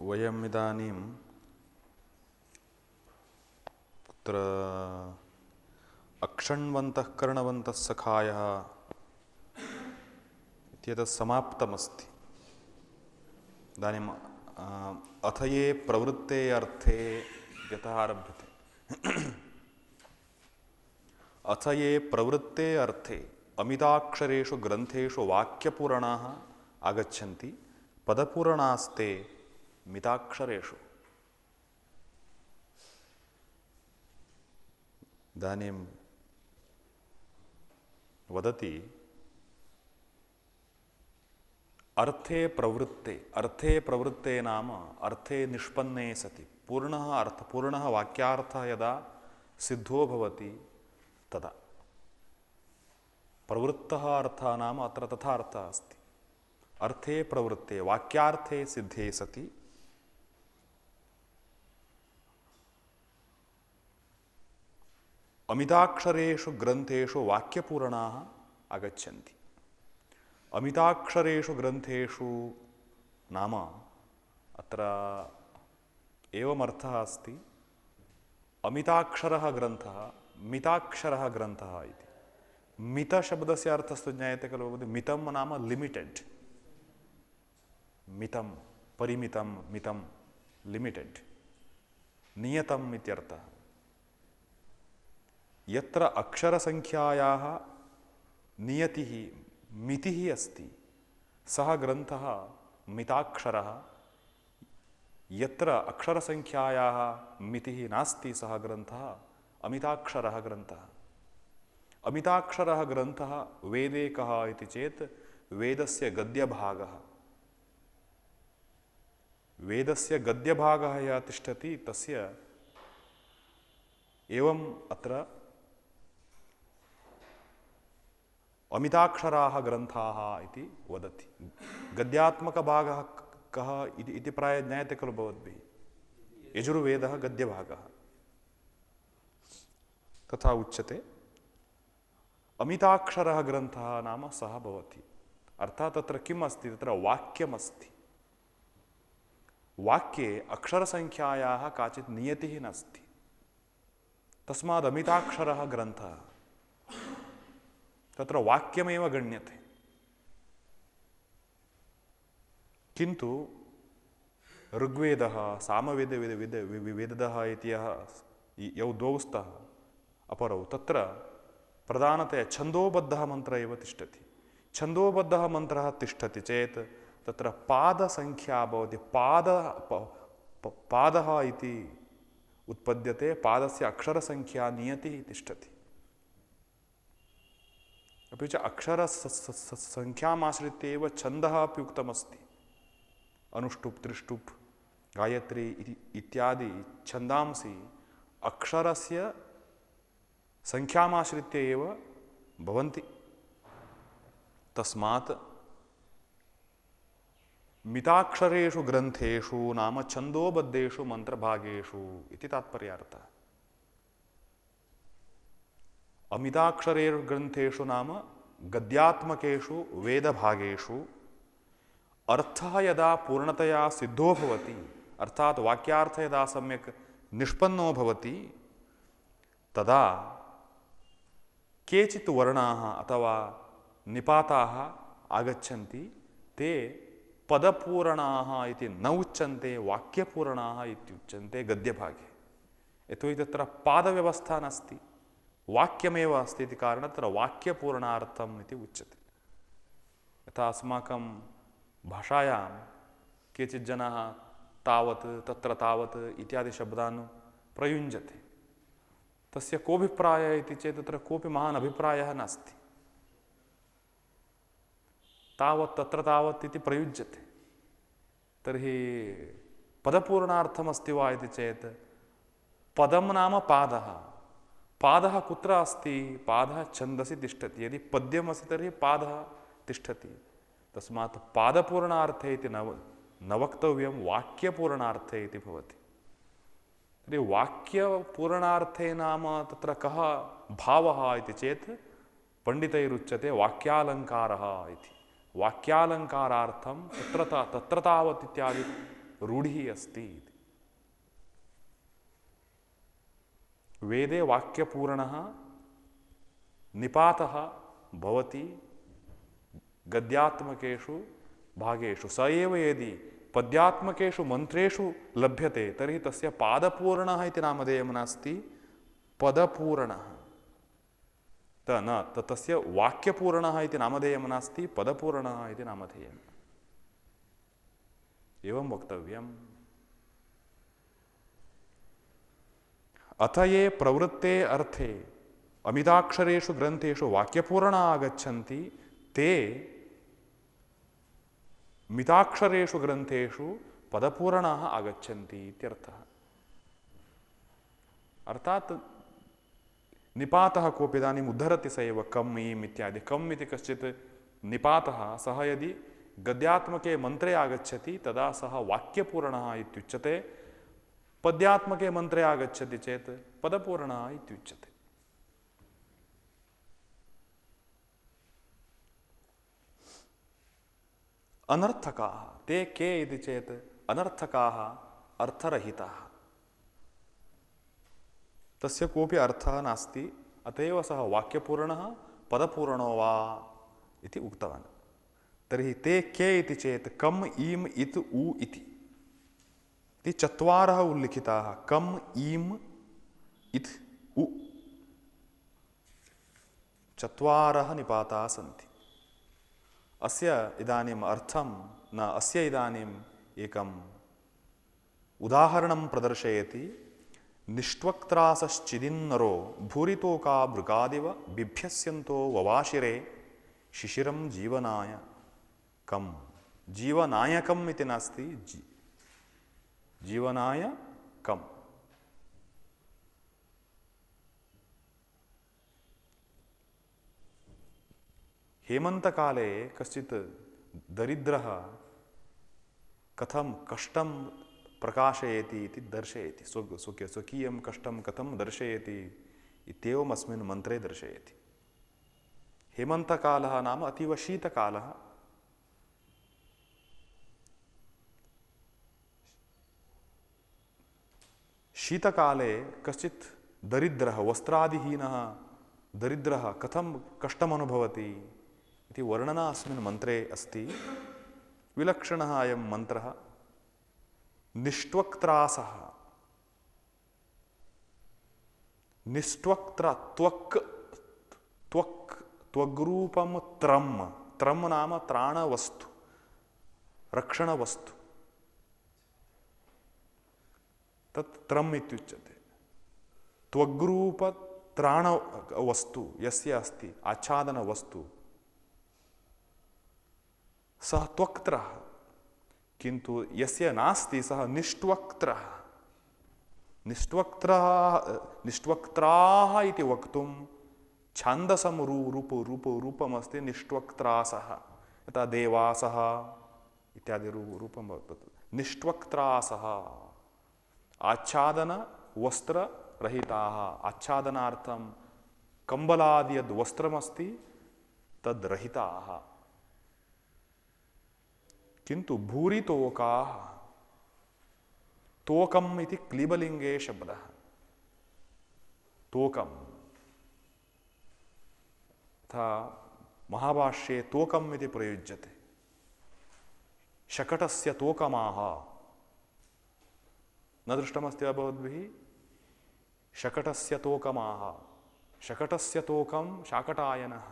वयम् इदानीं कुत्र अक्षण्वन्तः कर्णवन्तः सखायः इत्येतत् समाप्तमस्ति। इदानीम् अथ ये प्रवृत्ते अर्थे यतः आरभ्यते अथ ये प्रवृत्ते अर्थे अमिताक्षरेषु ग्रन्थेषु वाक्यपूरणाः आगच्छन्ति पदपूरणास्ते मिताक्षरेषु। इदानीं वदति अर्थे प्रवृत्ते नाम अर्थे निष्पन्ने सति पूर्णः वाक्यार्थः यदा सिद्धो भवति तदा प्रवृत्तः अर्थः नाम अत्र तथा अर्थः अस्ति। अर्थे प्रवृत्ते वाक्यार्थे सिद्धे सति अमिताक्षरेषु ग्रन्थेषु वाक्यपूरणाः आगच्छन्ति। अमिताक्षरेषु ग्रन्थेषु नाम अत्र एवमर्थः अस्ति अमिताक्षरः ग्रन्थः मिताक्षरः ग्रन्थः इति। मितशब्दस्य अर्थस्तु ज्ञायते खलु। मितं नाम लिमिटेड्, मितं परिमितं मितं लिमिटेड् नियतम् इत्यर्थः। यत्र अक्षरसङ्ख्यायाः नियतिः मितिः अस्ति सः ग्रन्थः मिताक्षरः। यत्र अक्षरसङ्ख्यायाः मितिः नास्ति सः ग्रन्थः अमिताक्षरः ग्रन्थः। अमिताक्षरः ग्रन्थः वेदे कः इति चेत् वेदस्य गद्यभागः। वेदस्य गद्यभागः यः तिष्ठति तस्य एवम् अत्र अमिताक्षराः ग्रन्थाः इति वदति। गद्यात्मकभागः कः इति प्रायः ज्ञायते खलु भवद्भिः। यजुर्वेदः गद्यभागः तथा उच्यते। अमिताक्षरः ग्रन्थः नाम सः भवति। अर्थात् तत्र किम् अस्ति, तत्र वाक्यमस्ति। वाक्ये अक्षरसङ्ख्यायाः काचित् नियतिः नास्ति, तस्माद् अमिताक्षरः ग्रन्थः। तत्र वाक्यमेव गण्यते। किन्तु ऋग्वेदः सामवेदः इति यौ द्वौ स्तः अपरौ तत्र प्रधानतया छन्दोबद्धः मन्त्रः एव तिष्ठति। छन्दोबद्धः मन्त्रः तिष्ठति चेत् तत्र पादसङ्ख्या भवति। पादः इति उत्पद्यते, पादस्य अक्षरसङ्ख्या नियतिः तिष्ठति। अपि च अक्षरसङ्ख्यामाश्रित्य एव छन्दः अपि उक्तमस्ति। अनुष्टुप् त्रिष्टुप् गायत्री इत्यादि छन्दांसि अक्षरस्य संख्यामाश्रित्य एव भवन्ति। तस्मात् मिताक्षरेषु ग्रन्थेषु नाम छन्दोबद्धेषु मन्त्रभागेषु इति तात्पर्यार्थः। अमिताक्षरेषु ग्रन्थेषु नाम गद्यात्मकेषु वेदभागेषु अर्थः यदा पूर्णतया सिद्धो भवति, अर्थात् वाक्यार्थः यदा सम्यक् निष्पन्नो भवति, तदा केचित् वर्णाः अथवा निपाताः आगच्छन्ति। ते पदपूरणाः इति न उच्यन्ते, वाक्यपूरणाः इत्युच्यन्ते गद्यभागे। यतोहि तत्र पादव्यवस्था नास्ति, वाक्यमेव अस्ति इति कारणात् तत्र वाक्यपूर्णार्थम् इति उच्यते। यथा अस्माकं भाषायां केचित् जनाः तावत् तत्र तावत् इत्यादि शब्दान् प्रयुञ्जते। तस्य कोऽभिप्रायः इति चेत् तत्र कोऽपि महान् अभिप्रायः नास्ति। तावत् तत्र तावत् इति प्रयुज्यते। तर्हि पदपूर्णार्थमस्ति वा इति चेत् पदं नाम पादः। पादः कुत्र अस्ति? पादः छन्दसि तिष्ठति। यदि पद्यमस्ति तर्हि पादः तिष्ठति। तस्मात् पादपूर्णार्थे इति न वक्तव्यं, वाक्यपूर्णार्थे इति भवति। तर्हि वाक्यपूर्णार्थे नाम तत्र कः भावः इति चेत् पंडितैरुच्यते वाक्यालङ्कारः इति। वाक्यालङ्कारार्थं तत्र तावत् इत्यादि रूढ़िः अस्ति। वेदे वाक्यपूर्णः निपातः भवति गद्यात्मकेषु भागेषु। स एव यदि पद्यात्मकेषु मंत्रेषु लभ्यते तर्हि तस्य पादपूर्णः इति नामधेयं नास्ति, पदपूर्णः। तस्य वाक्यपूर्णः इति नामधेयं नास्ति, पदपूर्णः इति नामधेयम्। एवं वक्तव्यम्। अथ ये प्रवृत्ते अर्थे अमिताक्षरेषु ग्रन्थेषु वाक्यपूर्णा आगच्छन्ति ते मिताक्षरेषु ग्रन्थेषु पदपूर्णाः आगच्छन्ति इत्यर्थः। अर्थात् निपातः कोऽपि इदानीम् उद्धरति स एव कम् ईम् इत्यादि। कम् इति कश्चित् निपातः, सः यदि गद्यात्मके मन्त्रे आगच्छति तदा सः वाक्यपूर्णः इत्युच्यते, पद्यात्मके मन्त्रे आगच्छति चेत् पदपूर्णः इत्युच्यते। अनर्थकाः ते के इति चेत् अनर्थकाः अर्थरहिताः। तस्य कोऽपि अर्थः नास्ति, अत एव सः वाक्यपूर्णः पदपूर्णो वा इति उक्तवान्। तर्हि ते के इति चेत् कम् ईम् इत् उ इति चत्वारः उल्लिखिताः। कम् ईम् इत् उ चत्वारः निपाताः सन्ति। अस्य इदानीम् अर्थं न, अस्य इदानीम् एकम् उदाहरणं प्रदर्शयति। निष्ट्वक्त्रासश्चिदिन्नरो भूरितोका मृगादिव बिभ्यस्यन्तो ववाशिरे शिशिरं जीवनाय कम्। जीवनायकम् इति नास्ति, जीवनाय कम्। हेमन्तकाले कश्चित् दरिद्रः कथं कष्टं प्रकाशयति इति दर्शयति। स्वकीयं कष्टं कथं दर्शयति इत्येवम् अस्मिन् मन्त्रे दर्शयति। हेमन्तकालः नाम अतीव शीतकालः। शीतकाले कश्चित् दरिद्रः वस्त्रादिहीनः दरिद्रः कथं कष्टम् अनुभवति इति वर्णना अस्मिन् मन्त्रे अस्ति। विलक्षणः अयं मन्त्रः। निष्ट्वक्त्रासः, निष्ट्वक्त्र त्वक् त्वक् त्वग्रूपं त्रम्। त्रम् नाम त्राणवस्तु, रक्षणवस्तु, तत् त्रम् इत्युच्यते। त्वग्रूप त्राणवस्तु यस्य अस्ति, आच्छादनवस्तु, सः त्वक्त्रः। किन्तु यस्य नास्ति सः निष्ट्वक्त्रः। निष्ट्वक्त्राः इति वक्तुं छान्दसं रूपमस्ति निष्ट्वक्त्रासः। यथा देवासः इत्यादि रूपं वर्तते। निष्ट्वक्त्रासः आच्छादनवस्त्ररहिताः। आच्छादनार्थं कम्बलादि यद् वस्त्रमस्ति तद्रहिताः। किन्तु भूरितोकाः, तोकम् इति क्लीबलिङ्गे शब्दः। तोकम् तथा महाभाष्ये तोकम् इति प्रयुज्यते। शकटस्य तोकमाः न दृष्टमस्ति वा भवद्भिः? शकटस्य तोकमाः, शकटस्य तोकं शाकटायनः,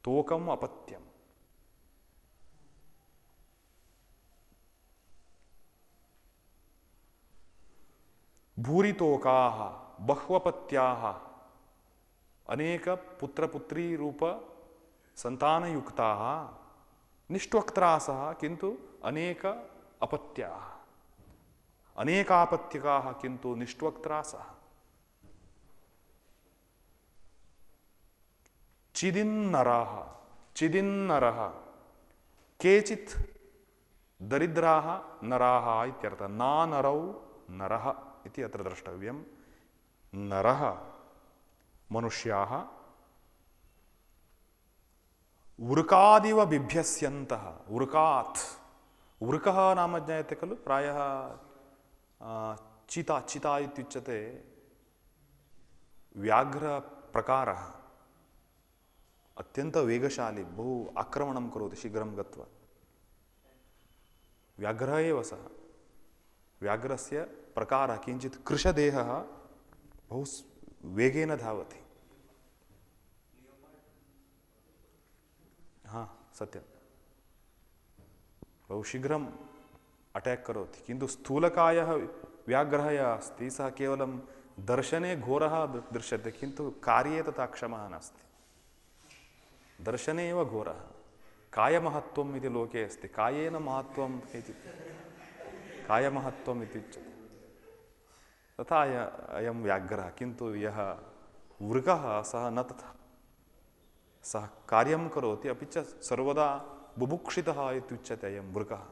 तोकम् अपत्यम्। भूरितोकाः बह्वपत्याः, अनेक पुत्रपुत्री रूप संतानयुक्ताः। निष्ट्वक्त्रासः किन्तु अनेक अपत्याः, अनेकापत्यकाः किन्तु निष्ट्वक्त्रासः। चिदिन्नराः, चिदिन्नरः केचित् दरिद्राः नराः इत्यर्थः। नानरौ नरः इति अत्र द्रष्टव्यं। नरः मनुष्याः वृकादिव बिभ्यस्यन्तः। वृकात् वृकः नाम ज्ञायते खलु, प्रायः चिता चिता इत्युच्यते व्याघ्रप्रकारः, अत्यन्त वेगशाली, बहु आक्रमणं करोति शीघ्रं गत्वा। व्याघ्रः एव सः, व्याघ्रस्य प्रकारः किञ्चित् कृशदेहः, बहु वेगेन धावति। हाँ सत्यं, बहु शीघ्रम् अटैक् करोति। किन्तु स्थूलकायः व्याघ्रः यः अस्ति सः केवलं दर्शने घोरः दृश्यते, किन्तु कार्ये तथा क्षमः नास्ति। दर्शने एव घोरः, कायमहत्त्वम् इति लोके अस्ति, कायेन महत्त्वम् इति, कायमहत्त्वम् इति उच्यते। तथा अयं व्याघ्रः, किन्तु यः वृकः सः न तथा, सः कार्यं करोति, अपि च सर्वदा बुभुक्षितः इत्युच्यते अयं वृकः।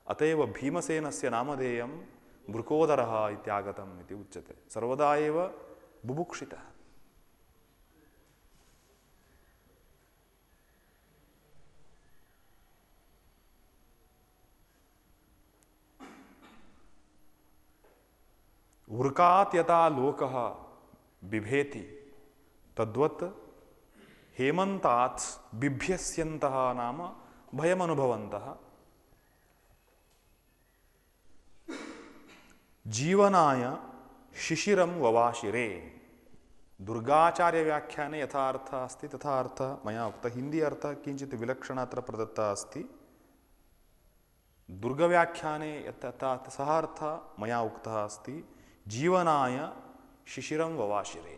अत एव भीमसेनस्य नामधेयं वृकोदरः इत्यागतम् इति उच्यते, सर्वदा एव बुभुक्षितः। वृकात् यथा लोकः बिभेति तद्वत् हेमन्तात् बिभ्यस्यन्तः नाम भयमनुभवन्तः जीवनाय शिशिरं ववाशिरे। दुर्गाचार्य व्याख्याने यथा अर्थः अस्ति तथा अर्थः मया उक्तः। हिंदी अर्थः किञ्चित् विलक्षणः अत्र प्रदत्तः अस्ति। दुर्गव्याख्याने यथा सः अर्थः मया उक्तः अस्ति, जीवनाय शिशिरं ववाशिरे।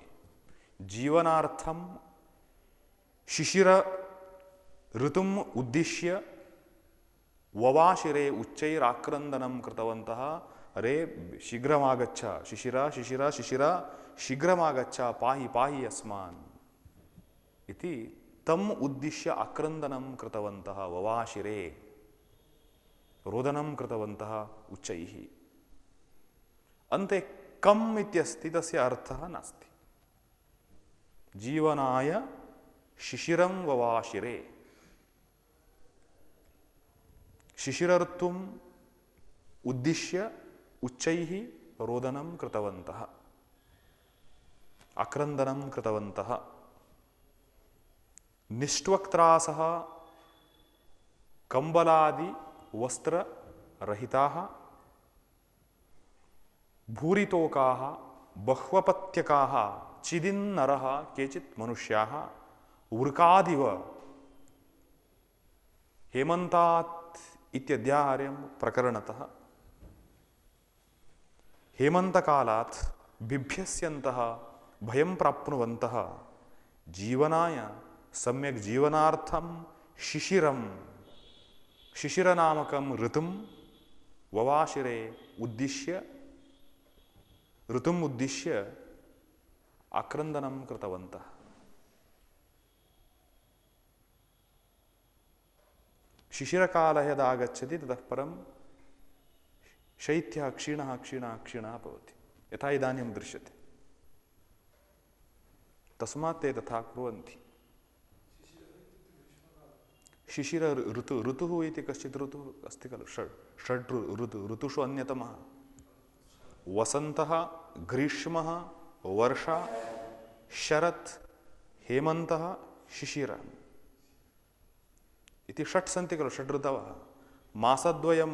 जीवनार्थं शिशिर ऋतुम् उद्दिश्य ववाशिरे उच्चैराक्रन्दनं कृतवन्तः। अरे शीघ्रमागच्छ, शिशिर शिशिर शिशिर शीघ्रमागच्छ, पाहि पाहि अस्मान् इति तम् उद्दिश्य आक्रन्दनं कृतवन्तः। ववाशिरे रोदनं कृतवन्तः उच्चैः। अन्ते कम् इत्यस्ति, तस्य अर्थः नास्ति। जीवनाय शिशिरं ववाशिरे, शिशिर ऋतुम् उद्दिश्य उच्चैः रोदनं कृतवन्तः, आक्रन्दनं कृतवन्तः। निष्ठवक्त्रासः कंबलादि वस्त्ररहिताः भूरितोकाः बह्वपत्यकाः चिदिन्नरः केचित् मनुष्याः वृकादिव हेमन्तात् इत्यध्याहार्यं प्रकरणतः हेमन्तकालात् बिभ्यस्यन्तः भयं प्राप्नुवन्तः जीवनाय सम्यक् जीवनार्थं शिशिरं शिशिरनामकं ऋतुं ववाशिरे उद्दिश्य ऋतुम् उद्दिश्य आक्रन्दनं कृतवन्तः। शिशिरकालः यदागच्छति ततः परं शैत्यः क्षीणः क्षीणः क्षीणः भवति, यथा इदानीं दृश्यते। तस्मात् ते तथा कुर्वन्ति। शिशिर ऋतुः इति कश्चित् ऋतुः अस्ति खलु, षड् ऋतुषु अन्यतमः वसन्तः, ग्रीष्मः, वर्षा, शरत्, हेमन्तः, शिशिरः इति षट् सन्ति खलु, षड् ऋतवः। मासद्वयं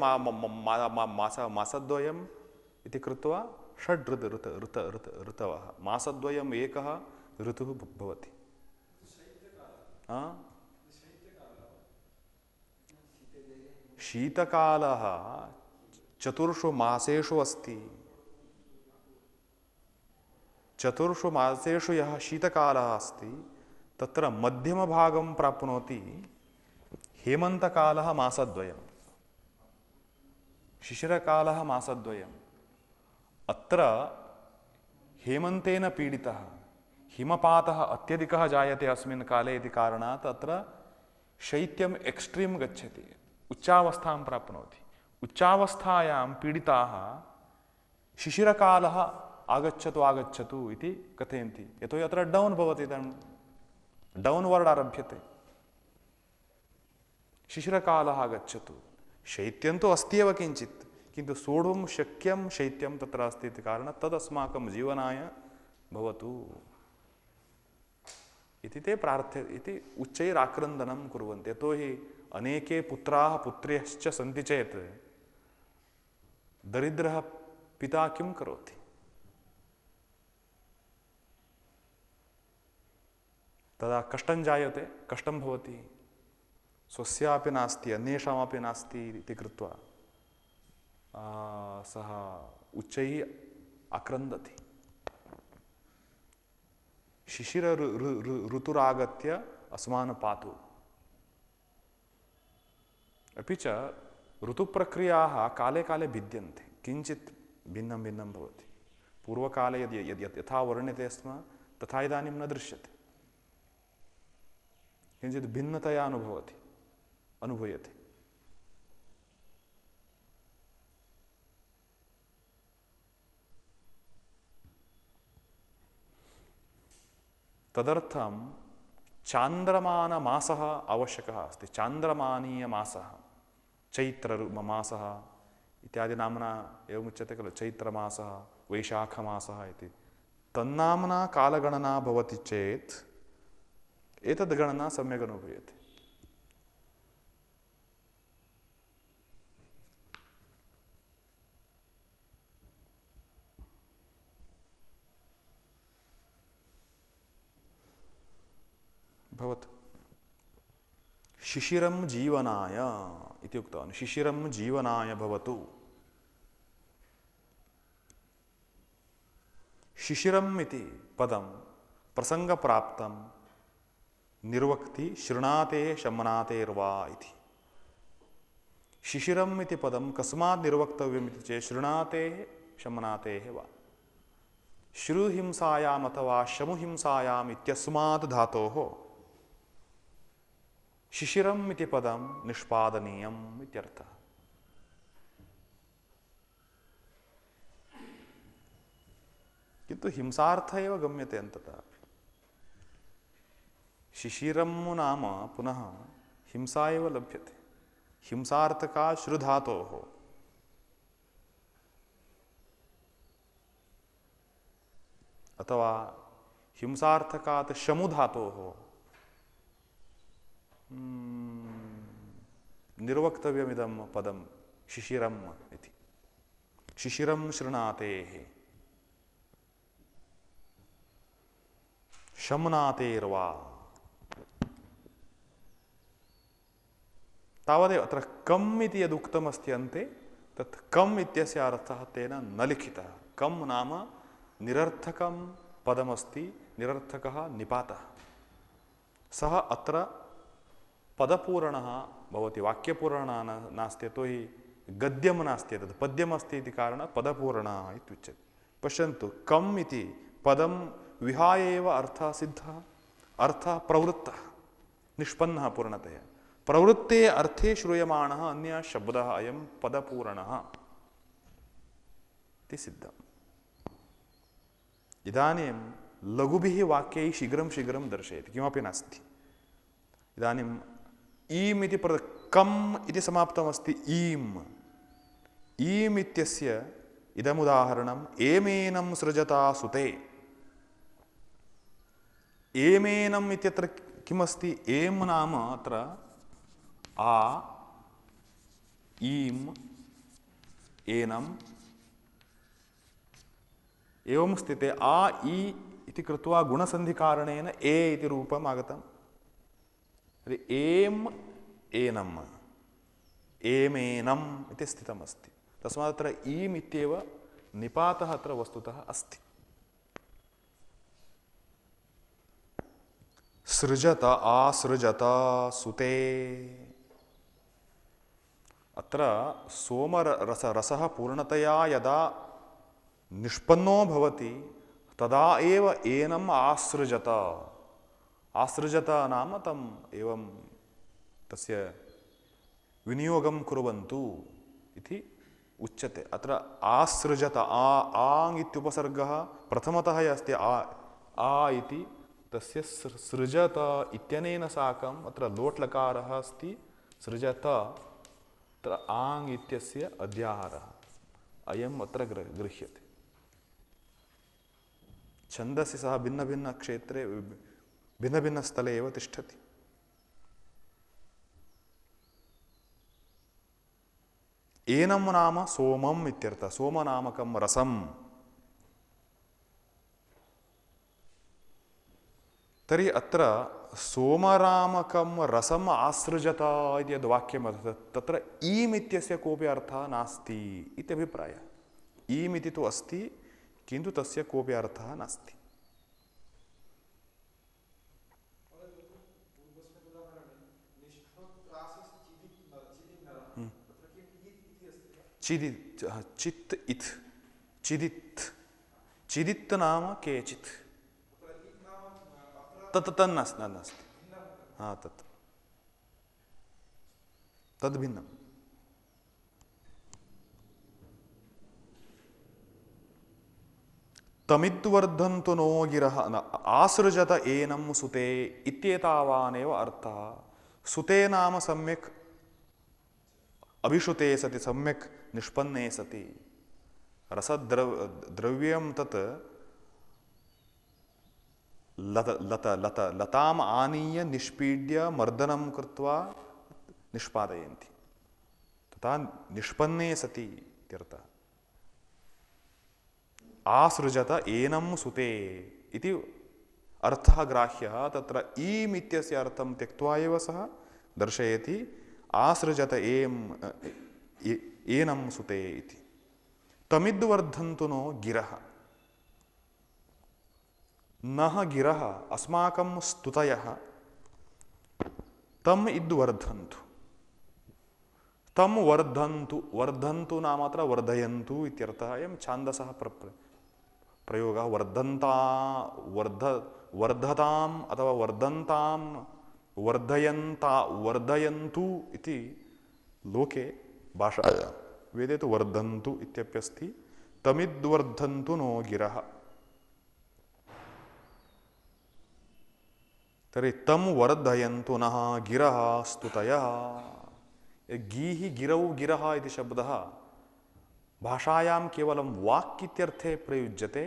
मासद्वयम् इति कृत्वा षड् ऋतवः। मासद्वयम् एकः ऋतुः भवति। शीतकालः चतुर्षु मासेषु अस्ति। चतुर्षु मासेषु यः शीतकालः अस्ति तत्र मध्यमभागं प्राप्नोति हेमन्तकालः मासद्वयं, शिशिरकालः मासद्वयम्। अत्र हेमन्तेन पीडितः, हिमपातः अत्यधिकः जायते अस्मिन् काले इति कारणात् अत्र शैत्यम् एक्स्ट्रीम् गच्छति, उच्चावस्थां प्राप्नोति। उच्चावस्थायां पीडिताः शिशिरकालः आगच्छतु आगच्छतु इति कथयन्ति, यतोहि अत्र डौन् भवति, डौन्वर्ड् आरभ्यते। शिशिरकालः आगच्छतु, शैत्यं तु अस्त्येव किञ्चित्, किन्तु सोढुं शक्यं शैत्यं तत्र अस्ति इति कारणात् तदस्माकं जीवनाय भवतु इति ते इति उच्चैराक्रन्दनं कुर्वन्ति। यतोहि अनेके पुत्राः पुत्र्यश्च सन्ति चेत् दरिद्रः पिता किं करोति? तदा कष्टं जायते, कष्टं भवति, स्वस्यापि नास्ति अन्येषामपि नास्ति इति कृत्वा सः उच्चैः आक्रन्दति। शिशिर ऋतुरागत्य अस्मान् पातु। अपि च ऋतुप्रक्रियाः काले काले भिद्यन्ते, किञ्चित् भिन्नं भिन्नं भवति। पूर्वकाले यथा वर्ण्यते स्म तथा इदानीं न दृश्यते, किञ्चित् भिन्नतया अनुभूयते। तदर्थं चान्द्रमानमासः आवश्यकः अस्ति। चान्द्रमानीयमासः, चैत्रमासः इत्यादि नाम्ना एवमुच्यते खलु, चैत्रमासः, वैशाखमासः इति। तन्नाम्ना कालगणना भवति चेत् एतद् गणना सम्यक् अनुभूयते। भवतु। शिशिरं जीवनाय इति उक्तवान्। शिशिरं जीवनाय भवतु। शिशिरम् इति पदं प्रसङ्गप्राप्तं निर्वक्ति शृणाते शमनातेर्वा इति। शिशिरम् इति पदं कस्मात् निर्वक्तव्यम् इति चेत् शृणातेः शमनातेः वा। श्रुहिंसायाम् अथवा शमुहिंसायाम् इत्यस्मात् धातोः शिशिरम् इति पदं निष्पादनीयम् इत्यर्थः। किन्तु हिंसार्थ एव गम्यते अन्ततः। शिशिरं नाम पुनः हिंसा एव लभ्यते। हिंसार्थका श्रुधातोः अथवा हिंसार्थकात् शमुधातोः निर्वक्तव्यमिदं पदं शिशिरम् इति। शिशिरं शृणातेः शमनातेर्वा। तावदेव। अत्र कम् इति यदुक्तमस्ति अन्ते तत् कम् इत्यस्य अर्थः तेन न लिखितः। कम् नाम निरर्थकं पदमस्ति, निरर्थकः निपातः। सः अत्र पदपूरणः भवति, वाक्यपूरणः नास्ति। यतोहि गद्यं नास्ति, तद् पद्यमस्ति इति कारणात् पदपूरणः इत्युच्यते। पश्यन्तु, कम् इति पदं विहाय एव अर्थः सिद्धः, अर्थः प्रवृत्तः, निष्पन्नः पूर्णतया। प्रवृत्ते अर्थे श्रूयमाणः अन्यः शब्दः अयं पदपूरणः इति सिद्धम्। इदानीं लघुभिः वाक्यैः शीघ्रं शीघ्रं दर्शयति, किमपि नास्ति। इदानीम् ईम् इति कम् इति समाप्तमस्ति ईम्। ईम् इत्यस्य इदमुदाहरणम् एमेनं सृजता सुते। एमेनम् इत्यत्र किमस्ति? एम् नाम अत्र आ ईम् एनम् एवं स्थिते आ ई इति कृत्वा गुणसन्धिकारणेन ए इति रूपम् आगतम्। एम् एनम् एमेनम् इति स्थितमस्ति। तस्मात् अत्र ईम् इत्येव निपातः अत्र वस्तुतः अस्ति। सृजत आसृजत सुते। अत्र सोमरसः पूर्णतया यदा निष्पन्नो भवति तदा एव एनम् आसृजत। आसृजत नाम तम् एवं तस्य विनियोगं कुर्वन्तु इति उच्यते। अत्र आसृजत आङ् इत्युपसर्गः प्रथमतः अस्ति आ इति, तस्य सृजत इत्यनेन साकम् अत्र लोट्लकारः अस्ति। सृजत अत्र आङ् इत्यस्य अध्याहारः अयम् अत्र गृह्यते। छन्दसि सः भिन्नभिन्नक्षेत्रे भिन्नभिन्नस्थले एव तिष्ठति। एनं नाम सोमम् इत्यर्थः, सोमनामकं रसम्। तर्हि अत्र सोमनामकं रसम् आसृजत इति यद्वाक्यं वर्तते तत्र ईम् इत्यस्य कोऽपि अर्थः नास्ति इति अभिप्रायः। ईम् इति तु अस्ति किन्तु तस्य कोऽपि अर्थः नास्ति। चित् इत् चिदित् चिदित् नाम केचित् तत् तन्नास्ति। हाँ तद् भिन्नम्। तमिद्वर्धन्तु नो गिरः आसृजत एनं सुते इत्येतावानेव अर्थः। सुते नाम सम्यक् अभिश्रुते सति, सम्यक् निष्पन्ने सति रसद्रव्यं तत् लताम् आनीय निष्पीड्य मर्दनं कृत्वा निष्पादयन्ति, तथा निष्पन्ने सति इत्यर्थः। आसृजत एनं सुते इति अर्थः ग्राह्यः। तत्र ईम् इत्यस्य अर्थं त्यक्त्वा एव सः दर्शयति आसृजत एनं सुते इति। तमिद्वर्धन्तु नो गिरः, नः गिरः अस्माकं स्तुतयः तम् इद्वर्धन्तु। तम वर्धन्तु, वर्धन्तु नाम अत्र वर्धयन्तु इत्यर्थः। अयं छान्दसः प्रयोगः। वर्धताम् अथवा वर्धन्तां वर्धयन्तु इति लोके भाषायां, वेदे तु वर्धन्तु इत्यप्यस्ति। तमिद्वर्धन्तु नो गिरः। तर्हि तं वर्धयन्तु नः गिरः स्तुतयः। गीः गिरौ गिरः इति शब्दः भाषायां केवलं वाक् इत्यर्थे प्रयुज्यते।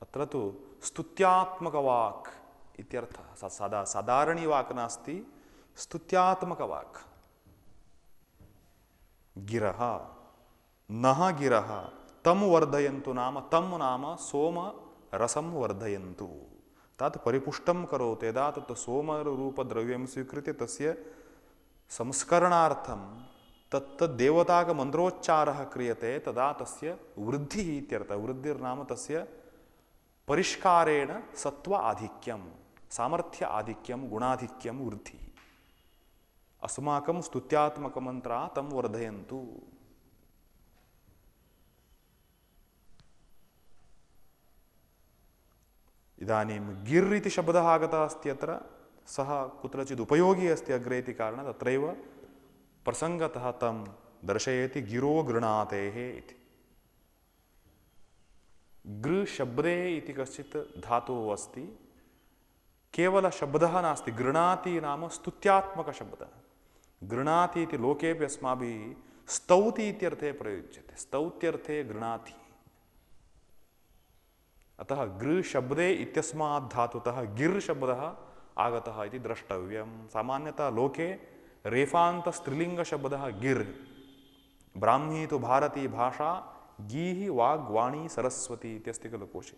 अत्र तु स्तुत्यात्मकवाक् इत्यर्थः। साधारणी वाक् नास्ति, स्तुत्यात्मकवाक्। गिरः नः गिरः तं वर्धयन्तु नाम तं नाम सोम रसं वर्धयन्तु, तत् परिपुष्टं करोतु। यदा तत् सोमरूपद्रव्यं स्वीकृत्य तस्य संस्करणार्थं तत्तद्देवताकमन्त्रोच्चारः क्रियते, तदा तस्य वृद्धिः इत्यर्थः। वृद्धिर्नाम तस्य परिष्कारेण सत्व आधिक्यं, सामर्थ्य आधिक्यं, गुणाधिक्यं वृद्धिः। अस्माकं स्तुत्यात्मकमन्त्रा तं वर्धयन्तु। इदानीं गिर् इति शब्दः आगतः अस्ति अत्र। सः कुत्रचित् उपयोगी अस्ति अग्रे इति कारणात् तत्रैव प्रसङ्गतः तं दर्शयति। गिरो गृणातेः इति। गृ शब्दे इति कश्चित् धातुः अस्ति, केवलशब्दः नास्ति। गृणाति नाम स्तुत्यात्मकशब्दः। गृणाति इति लोकेपि अस्माभिः स्तौति इत्यर्थे प्रयुज्यते। स्तौत्यर्थे गृणाति। अतः गृ शब्दे इत्यस्मात् धातुतः गिर् शब्दः आगतः इति द्रष्टव्यं। सामान्यतः लोके रेफान्तस्त्रीलिङ्गशब्दः गिर्। ब्राह्मी तु भारती भाषा, गीः वाग्वाणी सरस्वती इत्यस्ति खलु कोशे,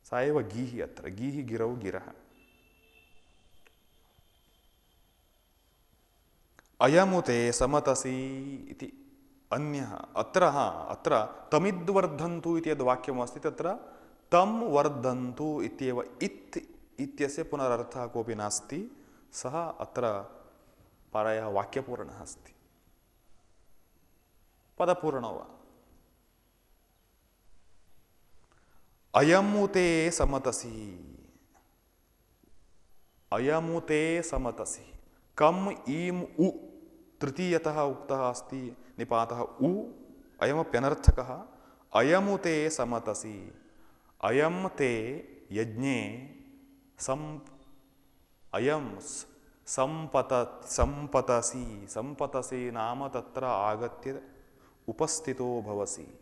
सा एव गीः अत्र। गीः गिरौ गिरः। अयमुते समतसि इति अन्यः। अत्र तमिद्वर्धन्तु इति यद्वाक्यमस्ति तत्र तं वर्धन्तु इत्येव। इत् इत्यस्य पुनरर्थः कोऽपि नास्ति। सः अत्र प्रायः वाक्यपूर्णः अस्ति, पदपूर्णो वा। अयमुते समतसि, अयमुते समतसि। कम ईम उ तृतीयतः उक्तः अस्ति निपातः उ, अयमप्यनर्थकः। अयमुते समतसि, अयं ते यज्ञे सम, अयं संपतसी संपतसी नाम तत्र आगत्य उपस्थितो भवसि।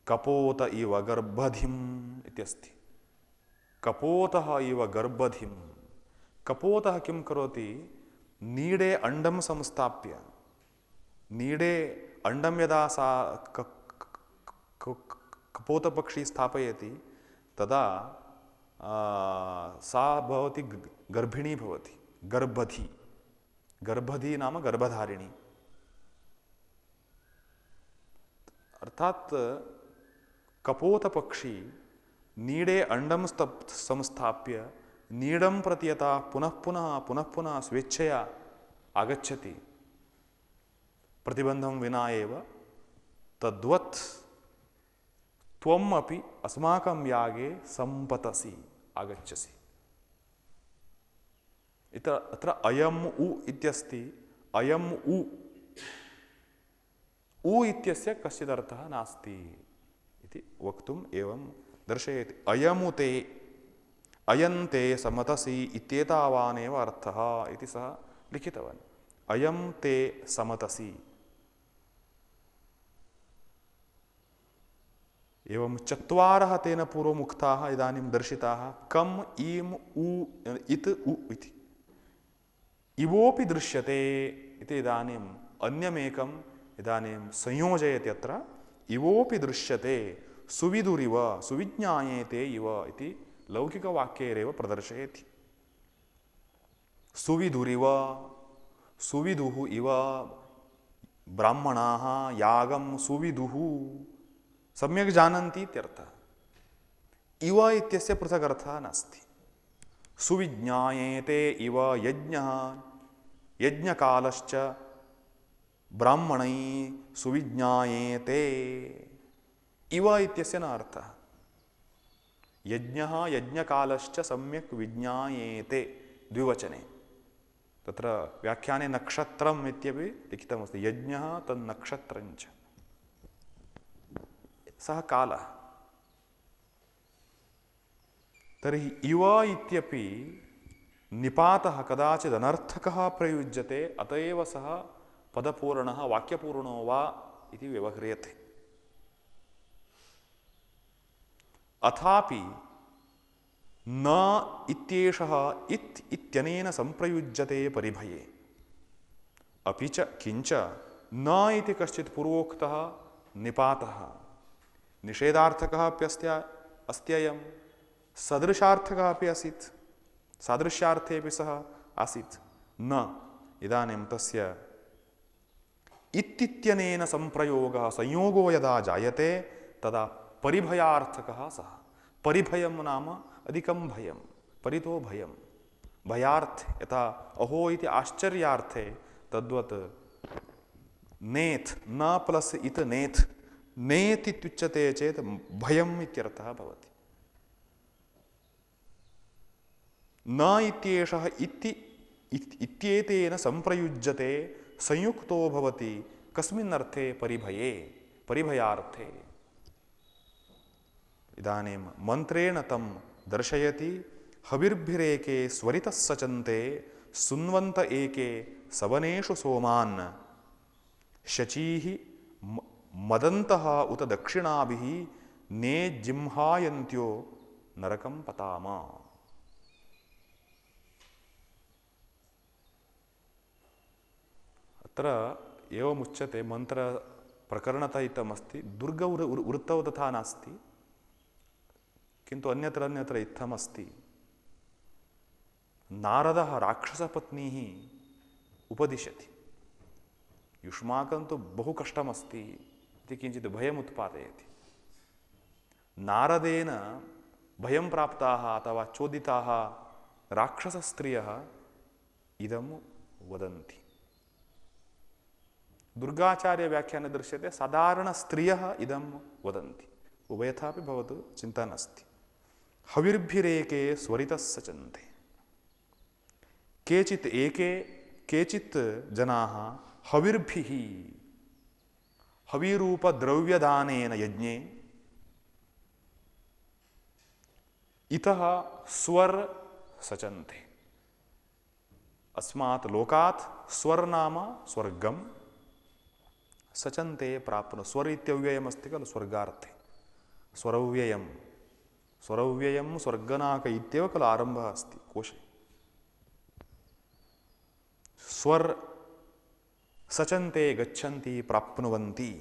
कपोत इव गर्भधिम इत्यस्ति। कपोतः इव गर्भधिम। कपोतः किं करोति? नीडे अंडं संस्थाप्य, नीडे अंडं यदा सा कपोतपक्षी स्थापयति तदा सा भवति गर्भिणी भवति, गर्भधी। गर्भधी नाम गर्भधारिणी। अर्थात कपोतपक्षी नीडे अंडं संस्थाप्य नीडं प्रति यथा पुनः पुनः पुनः पुनः स्वेच्छया आगच्छति प्रतिबंधं विना एव, तद्वत् त्वम् अपि अस्माकं यागे संपतसि, आगच्छसि। अत्र अयम् उ इत्यस्ति। अयम् उ इत्यस्य कश्चित् अर्थः नास्ति इति वक्तुम् एवं दर्शयति। अयमुते अयन्ते समतसि इत्येतावानेव अर्थः इति सः लिखितवान्। अयं ते समतसि। एवं चत्वारः तेन पूर्वमुक्ताः इदानीं दर्शिताः। कम्, ईम्, उ, इत्, उ इति। इवोपि दृश्यते इति इदानीम् अन्यमेकम् इदानीं संयोजयति अत्र। इवोपि दृश्यते सुविदुरिव सुविज्ञायेते इव इति लौकिकवाक्यैरेव प्रदर्शयति। सुविदुरिव, सुविदुः इव, ब्राह्मणाः यागं सुविदुः, सम्यक् जानन्ति इत्यर्थः। इव इत्यस्य पृथक् अर्थः नास्ति। सुविज्ञायेते इव यज्ञः, यज्ञकालश्च ब्राह्मणैः सुविज्ञायेते। इव इत्यस्य न अर्थः। यज्ञः यज्ञकालश्च सम्यक् विज्ञायेते द्विवचने। तत्र व्याख्याने नक्षत्रम् इत्यपि लिखितमस्ति। यज्ञः तन्नक्षत्रञ्च, सः कालः। तर्हि इव इत्यपि निपातः कदाचित् अनर्थकः प्रयुज्यते, अत एव सः पदपूर्णः वाक्यपूर्णो वा इति व्यवह्रियते। अथापि न इत्येषः इत् इत्यनेन संप्रयुज्यते परिभये। अपि च किञ्च न इति कश्चित् पूर्वोक्तः निपातः निषेधार्थकः अपि अस्त्ययं, सदृशार्थकः अपि आसीत्, सादृश्यार्थे अपि सः आसीत्। न इदानीं तस्य इत्यनेन संप्रयोगः संयोगो यदा जायते तदा परिभयार्थकः सः। परिभयं नाम अधिकं भयं, परितो भयं, भयार्थे। यथा अहो इति आश्चर्यार्थे, तद्वत् नेथ, न प्लस इत नेथ, नेथ इत्युच्यते चेत् भयम् इत्यर्थः भवति। न इत्येषः इत्येतेन संप्रयुज्यते, संयुक्तो भवति कस्मिन् अर्थे? परिभये, परिभयार्थे। इदानीं मन्त्रेण तं दर्शयति। हविर्भिरेके स्वरितः सचन्ते, सुन्वन्त एके सवनेषु सोमान्, शचीः मदन्तः उत दक्षिणाभिः ने जिह्वायन्त्यो नरकं पताम। अत्र एवमुच्यते, मन्त्रप्रकरणतः इत्थमस्ति। दुर्गवृत्तौ तथा नास्ति, किन्तु अन्यत्र इत्थमस्ति। नारदः राक्षसपत्नीः उपदिशति। युष्माकं तु बहु कष्टमस्ति इति किञ्चित् भयम् उत्पादयति। नारदेन भयं प्राप्ताः अथवा चोदिताः राक्षसस्त्रियः इदं वदन्ति। दुर्गाचार्यव्याख्याने दृश्यते साधारणस्त्रियः इदं वदन्ति। उभयथापि भवतु, चिन्ता नास्ति। हविर्भिरेके स्वरितः सचन्ते। केचित् एके, केचित् जनाः हविर्भिः, हविरूपद्रव्यदानेन यज्ञे इतः स्वर सचन्ते। अस्मात् लोकात् स्वर नाम स्वर्गम सचन्ते प्राप्नु। स्वर इत्यव्ययमस्ति खलु स्वर्गार्थे। स्वरव्ययम् स्वरव्ययं स्वर्गनाक इत्येव खलु आरम्भः अस्ति कोशे। स्वर सचन्ते गच्छन्ति प्राप्नुवन्ति।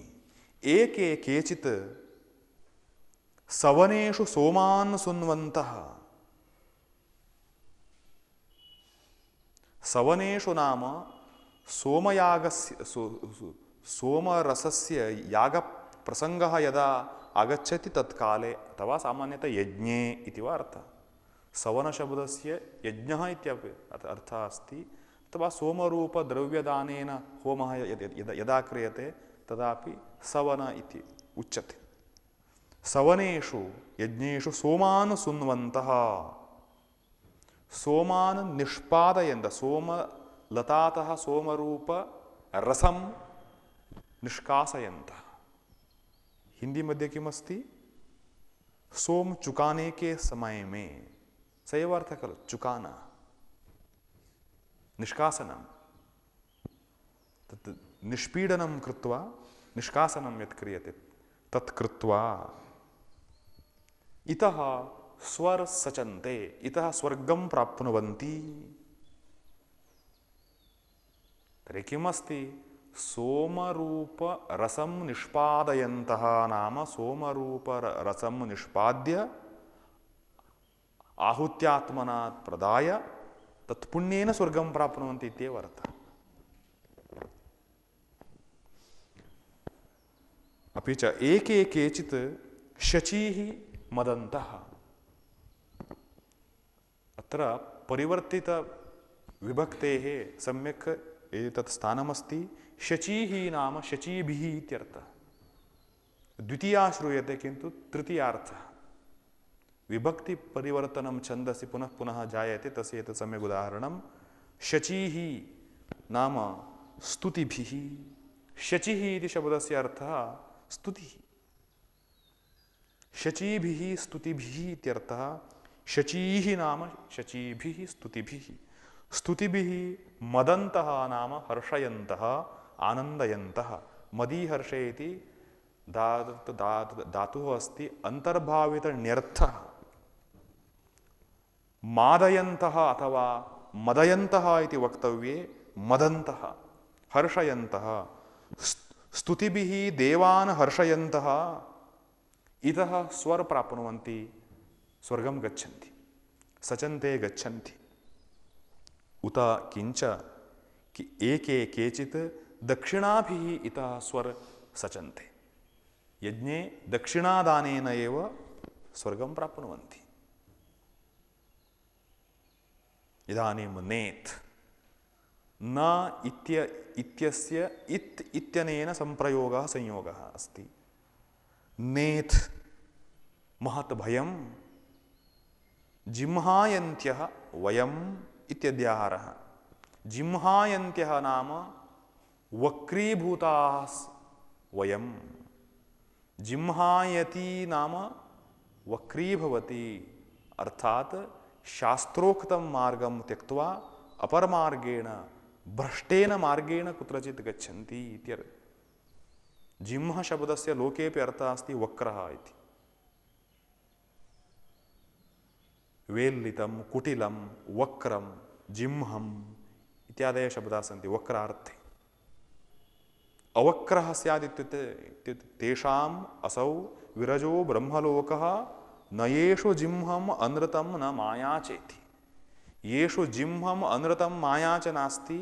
एके केचित् सवनेषु सोमान् सुन्वन्तः। सवनेषु नाम सोमयागस्य सोमरसस्य यागप्रसङ्गः यदा आगच्छति तत्काले अथवा सामान्यतः यज्ञे इति वा अर्थः। सवनशब्दस्य यज्ञः इत्यपि अर्थः अस्ति। अथवा सोमरूपद्रव्यदानेन होमः यदा क्रियते तदापि सवन इति उच्यते। सवनेषु यज्ञेषु सोमान् सुन्वन्तः। सोमान् निष्पादयन्तः। सोमलतातः सोमरूप रसं निष्कासयन्तः। हिंदी मध्ये किमस्ति? सोम चुकाने के समय में। स एव अर्थः खलु चुकाना निष्कासनं। तत् निष्पीडनं कृत्वा निष्कासनं यत् क्रियते तत् कृत्वा इतः स्वर सचन्ते। इतः स्वर्गं प्राप्नुवन्ति। तर्हि किमस्ति? सोमरूप रसं निष्पादयन्तः नाम सोमरूप रसं निष्पाद्य आहुत्यात्मना प्रदाय तत्पुण्येन स्वर्गं प्राप्नुवन्ति इत्येव अर्थः। अपि च एके केचित् शचीः मदन्तः। अत्र परिवर्तित विभक्तेः सम्यक् एतत् स्थानमस्ति। शचीः नाम शचीभिः इत्यर्थः। द्वितीया श्रूयते किन्तु तृतीयार्थः। विभक्ति परिवर्तनं छन्दसि पुनः पुनः जायते तस्य एतत् सम्यक् उदाहरणं। शचीः नाम स्तुतिभिः। शचिः इति शब्दस्य अर्थः स्तुतिः। शचीभिः स्तुतिभिः इत्यर्थः। शचीः नाम शचीभिः स्तुतिभिः। स्तुतिभिः मदन्तः नाम हर्षयन्तः आनन्दयन्तः। मदी हर्षे इति धातुः अस्ति अन्तर्भावितण्यर्थः। मादयन्तः अथवा मदयन्तः इति वक्तव्ये मदन्तः हर्षयन्तः। स्तुतिभिः देवान् हर्षयन्तः इतः स्वर प्राप्नुवन्ति। स्वर्गं गच्छन्ति। सचन्ते गच्छन्ति। उत किंच कि एके केचित् दक्षिणाभिः इतः स्वर सचन्ते। यज्ञे दक्षिणादानेन एव स्वर्गं प्राप्नुवन्ति। इदानीं नेत् न इत्यस्य इत् इत्यनेन संप्रयोगः संयोगः अस्ति। नेत् महत् भयं जिह्मायन्त्यः वयम् इत्यध्याहारः। जिह्मायन्त्यः नाम वक्रीभूताः वयम्। जिह्मायति नाम वक्रीभवति अर्थात् शास्त्रोक्तं मार्गं त्यक्त्वा अपरमार्गेण भ्रष्टेन मार्गेण कुत्रचित् गच्छन्ति इत्यर्थः। जिह्म शब्दस्य लोकेपि अर्थः अस्ति वक्रः इति। वेल्लितं कुटिलं वक्रं जिह्मम् इत्यादयः शब्दाः सन्ति वक्रार्थे। अवक्रः स्यात् इत्युक्ते तेषाम् असौ विरजो ब्रह्मलोकः न येषु जिह्मम् अनृतं न माया चेति। येषु जिह्मम् अनृतं माया च नास्ति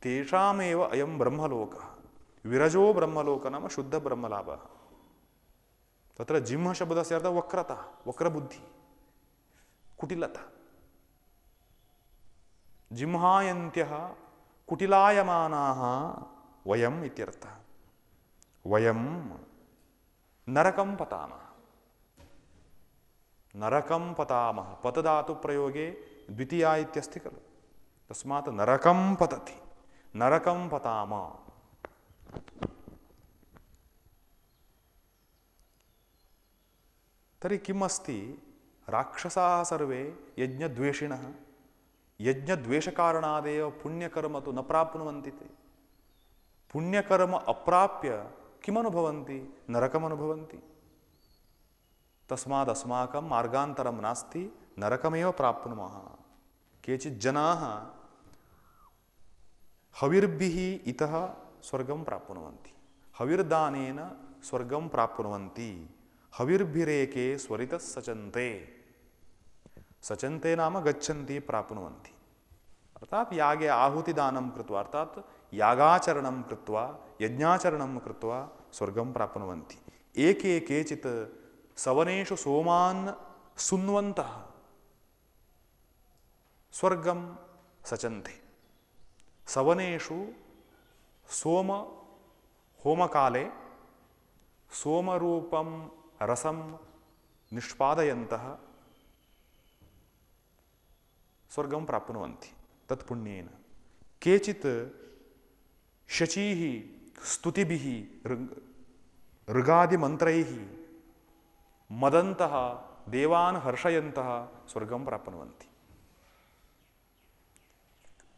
तेषामेव अयं ब्रह्मलोकः। विरजो ब्रह्मलोक नाम शुद्ध ब्रह्मलाभः। तत्र जिह्म शब्दस्य अर्थः वक्रता वक्रबुद्धि कुटिलता। जिह्मायन्त्यः कुटिलायमानाः वयम् इत्यर्थः। वयं नरकं पतामः। नरकं पतामः पतधातु प्रयोगे द्वितीया इत्यस्ति खलु तस्मात् नरकं पतति नरकं पतामः। तर्हि किम् अस्ति? राक्षसाः सर्वे यज्ञद्वेषिणः, यज्ञद्वेषकारणादेव पुण्यकर्म तु न प्राप्नुवन्ति ते। पुण्यकर्म अप्राप्य किमनुभवन्ति? नरकमनुभवन्ति। तस्मात् अस्माकं मार्गान्तरं नास्ति, नरकमेव प्राप्नुमः। केचित् जनाः हविर्भिः इतः स्वर्गं प्राप्नुवन्ति, हविर्दानेन स्वर्गं प्राप्नुवन्ति, हविर्भिरेके स्वरितः सचन्ते। सचन्ते नाम गच्छन्ति, प्राप्नुवन्ति। अर्थात यागे आहुतिदानं कृत्वा, अर्थात यागाचरणं कृत्वा, यज्ञाचरणं कृत्वा स्वर्गं प्राप्नुवन्ति। एके केचित् सवनेषु सोमान् सुन्वन्तः स्वर्गं सचन्ते। सवनेषु सोम होमकाले सोमरूपं रसं निष्पादयन्तः स्वर्गं प्राप्नुवन्ति तत्पुण्येन। केचित् शचीः स्तुतिभिः ऋगादिमन्त्रैः मदन्तः देवान् हर्षयन्तः स्वर्गं प्राप्नुवन्ति।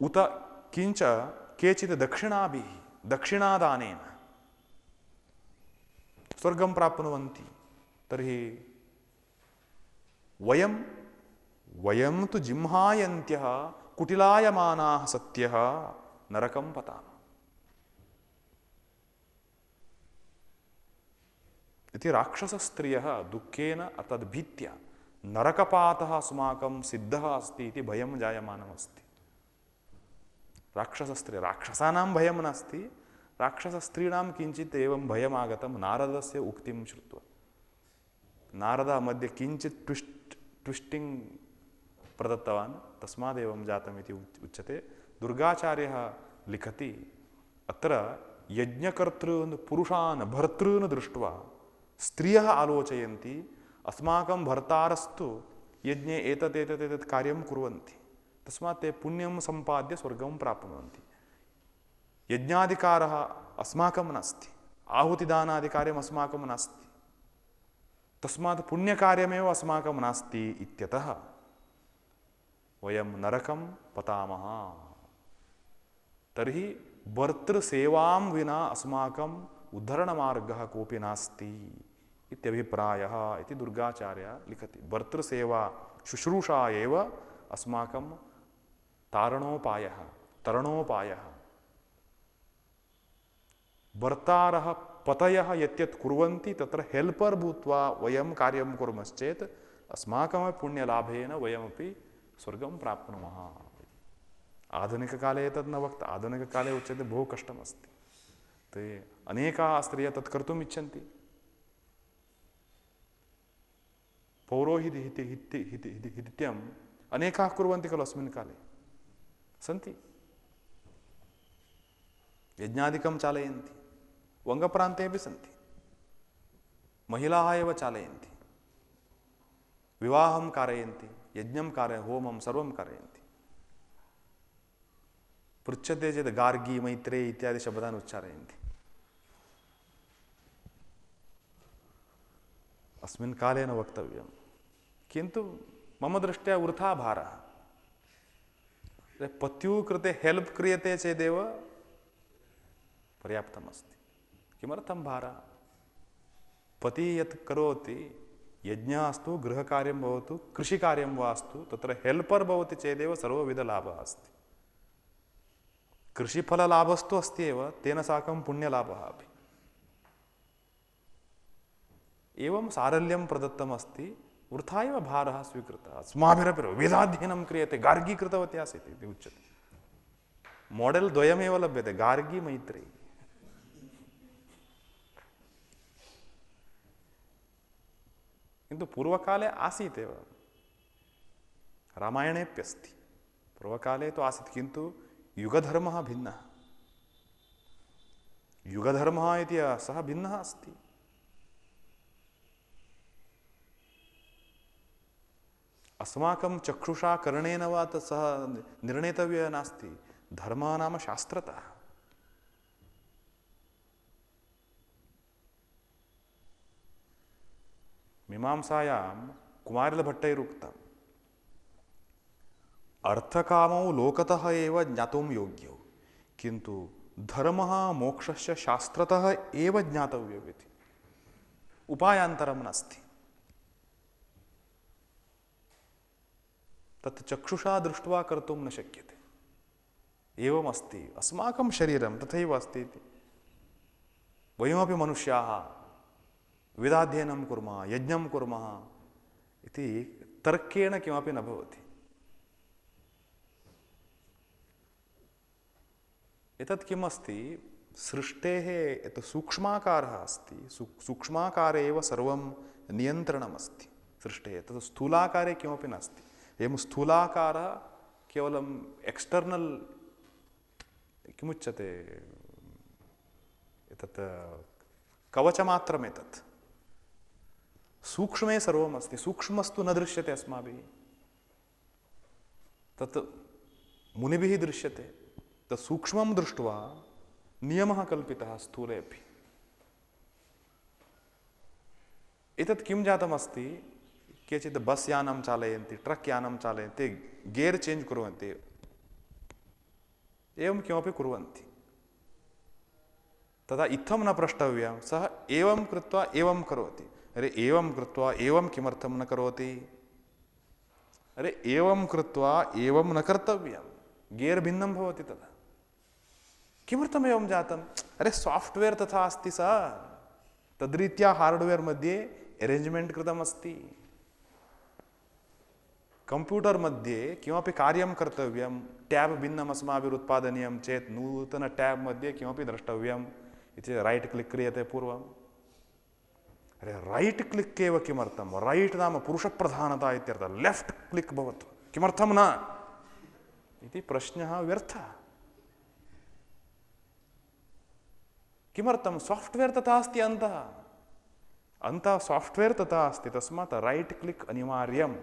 उत किंच केचित् दक्षिणाभिः दक्षिणादानेन स्वर्गं प्राप्नुवन्ति। तर्हि वयं तु जिह्मायन्त्यः कुटिलायमानाः सत्यः नरकं पतामः इति। राक्षसस्त्रियः दुःखेन तद्भीत्या नरकपातः अस्माकं सिद्धः अस्ति इति भयं जायमानमस्ति। राक्षसस्त्री, राक्षसानां भयं नास्ति, राक्षसस्त्रीणां किञ्चित् एवं भयम् आगतं नारदस्य उक्तिं श्रुत्वा। नारदः मध्ये किञ्चित् ट्विस्टिङ्ग् प्रदत्तवान्, तस्मादेवं जातमिति उच्यते। दुर्गाचार्यः लिखति, अत्र यज्ञकर्तॄन् पुरुषान् भर्तॄन् दृष्ट्वा स्त्रियः आलोचयन्ति, अस्माकं भर्तारस्तु यज्ञे एतत् कार्यं कुर्वन्ति, तस्मात् ते पुण्यं सम्पाद्य स्वर्गं प्राप्नुवन्ति। यज्ञाधिकारः अस्माकं नास्ति, आहुतिदानादिकार्यम् अस्माकं नास्ति, तस्मात् पुण्यकार्यमेव अस्माकं नास्ति इत्यतः वयं नरकं पतामः। तर्हि भर्तृसेवां विना अस्माकम् उद्धरणमार्गः कोऽपि नास्ति इत्यभिप्रायः इति दुर्गाचार्यः लिखति। भर्तृसेवा शुश्रूषा एव अस्माकं तारणोपायः, तरणोपायः। भर्तारः पतयः यत् कुर्वन्ति तत्र हेल्पर् भूत्वा वयं कार्यं कुर्मश्चेत् अस्माकमपि पुण्यलाभेन वयमपि स्वर्गं प्राप्नुमः। आधुनिककाले तद् न वक्तव्यम्। आधुनिककाले उच्यते बहु कष्टमस्ति, ते अनेकाः स्त्रियः तत् कर्तुम् इच्छन्ति। पौरोहित्यम् अनेकाः कुर्वन्ति खलु अस्मिन् काले, सन्ति, यज्ञादिकं चालयन्ति। वङ्गप्रान्ते अपि सन्ति, महिलाः एव चालयन्ति, विवाहं कारयन्ति, यज्ञं होमं सर्वं कारयन्ति। पृच्छते चेत् गार्गी मैत्रेयी इत्यादि शब्दान् उच्चारयन्ति। अस्मिन् काले न वक्तव्यं, किन्तु मम दृष्ट्या वृथा भारः। पत्युः कृते हेल्प् क्रियते चेदेव पर्याप्तमस्ति। किमर्थं भारः? पतिः यत् करोति, यज्ञः अस्तु, गृहकार्यं भवतु, कृषिकार्यं वा अस्तु, तत्र हेल्पर् भवति चेदेव सर्वविधलाभः अस्ति। कृषिफललाभस्तु अस्ति एव, तेन साकं पुण्यलाभः अपि। एवं सारल्यं प्रदत्तमस्ति, वृथा एव भारः स्वीकृतः। अस्माभिरपि वेदाध्ययनं क्रियते, गार्गी कृतवती आसीत् इति उच्यते। मॉडेल् द्वयमेव लभ्यते, गार्गी मैत्रेयी। किन्तु पूर्वकाले आसीत् एव, रामायणेऽप्यस्ति। पूर्वकाले तु आसीत्, किन्तु युगधर्मः भिन्नः। युगधर्मः इति सः भिन्नः अस्ति। अस्माकं चक्षुषा कर्णेन वा तत् सः निर्णेतव्यः नास्ति। धर्मः नाम शास्त्रतः। मीमांसायां कुमारिलभट्टैरुक्तम् अर्थकामौ लोकतः एव ज्ञातुं योग्यौ किन्तु धर्मः मोक्षस्य शास्त्रतः एव ज्ञातव्यः इति उपायान्तरं नास्ति। तत् चक्षुषा दृष्ट्वा कर्तुं न शक्यते। एवमस्ति अस्माकं शरीरं तथैव अस्ति इति। वयमपि मनुष्याः वेदाध्ययनं कुर्मः यज्ञं कुर्मः इति तर्केण किमपि न भवति। एतत् किमस्ति सृष्टेः यत् सूक्ष्माकारः अस्ति सूक्ष्माकारे एव सर्वं नियन्त्रणमस्ति सृष्टेः। तत् स्थूलाकारे किमपि नास्ति। एवं स्थूलाकारः केवलं एक्स्टर्नल् किमुच्यते एतत् कवचमात्रमेतत्। सूक्ष्मे सर्वमस्ति। सूक्ष्मस्तु न दृश्यते अस्माभिः। तत् मुनिभिः दृश्यते। तत् सूक्ष्मं दृष्ट्वा नियमः कल्पितः स्थूलेऽपि। एतत् किं जातमस्ति केचित् बस् यानं चालयन्ति ट्रक् यानं चालयन्ति गेर् चेञ्ज् कुर्वन्ति एवं किमपि कुर्वन्ति। तदा इत्थं न प्रष्टव्यं सः एवं कृत्वा एवं करोति। अरे एवं कृत्वा एवं किमर्थं न करोति? अरे एवं कृत्वा एवं न कर्तव्यं। गेर् भिन्नं भवति तदा। किमर्थम् एवं जातम्? अरे साफ्ट्वेर् तथा अस्ति सः तद्रीत्या हार्ड्वेर् मध्ये अरेञ्ज्मेण्ट् कृतमस्ति। कंप्यूटर् मध्ये किमपि कार्यं कर्तव्यं ट्याब् भिन्नम् अस्माभिः उत्पादनीयं चेत् नूतन ट्याब् मध्ये किमपि द्रष्टव्यम् इति रैट् क्लिक् क्रियते पूर्वम्। अरे रैट् क्लिक् एव किमर्थं? रैट् नाम पुरुषप्रधानता इत्यर्थः। लेफ्ट् क्लिक् भवतु किमर्थं न इति प्रश्नः व्यर्थः। किमर्थं? साफ्ट्वेर् तथा अस्ति अन्तः। अन्तः साफ्ट्वेर् तथा अस्ति तस्मात् रैट् क्लिक् अनिवार्यम्।